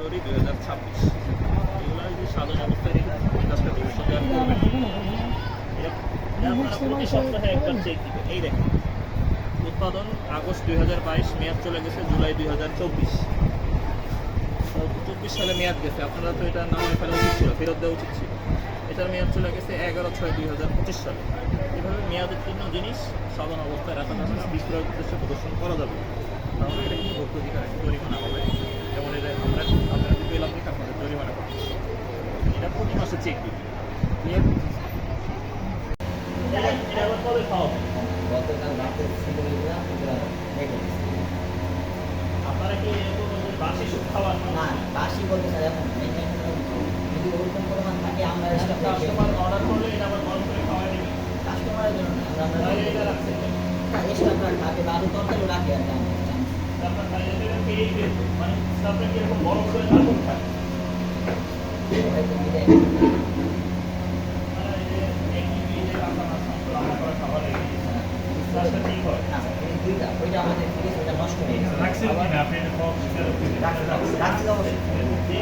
ফেব্রুয়ারি 2026 এগুলো যদি সাধারণ অবস্থায় রেখে এই কাজটা ভবিষ্যতে আর করবেন এটা আপনারা প্রতি সপ্তাহে একবার চেক দিবেন। এই দেখেন উৎপাদন আগস্ট 2022, মেয়াদ চলে গেছে জুলাই 2024। 24 সালে মেয়াদ গেছে, আপনারা তো এটা নামায় ফেলা উচিত ছিল, ফেরত দেওয়া উচিত ছিল। এটার মেয়াদ চলে গেছে 11/6/2025 সালে। এভাবে মেয়াদ উত্তীর্ণ জিনিস সাধারণ অবস্থায় রাখা যাবে না, বিক্রয়ের উদ্দেশ্যে প্রদর্শন করা যাবে না, তাহলে এটা কিন্তু ভোক্তা অধিকার জরিমানা হবে। যেমন এটা আপনারা পেলাম দেখে আপনাদের জরিমানা করতে হবে। এটা প্রতি মাসে চেক দিবেন। এটা আবার কবে খাওয়া হবে? গতকাল রাতে আপনারা কি এরকম বাসি সুদ খাওয়ান? না বাসি বলতে স্যার এখন যদি ওরকম পরিমাণ থাকে আমরা কাস্টমার অর্ডার করলে এটা আবার গরম করে খাওয়াই দিবেন। কাস্টমারের জন্য না, আমরা তাহলে এটা রাখছেন কেন? এক্সট্রা থাকে বা আলু তরকারি রাখি আর কি আপনার তাহলে এটা পেয়ে গেল, মানে স্টাফরা কি এরকম গরম করে না করতে পারে? হয়তো মিলে মানে এই যে একই পেজে রান্না রান্না করা খাবার এই কাজটা ঠিক হয়। না এই দুইটা ওইটা আমাদের ফ্রিজ ওইটা নষ্ট হয়ে গেছে রাখছেন কিনা আপনি এটা ফর্ম ফিল আপ করে রাখছি অবশ্যই যে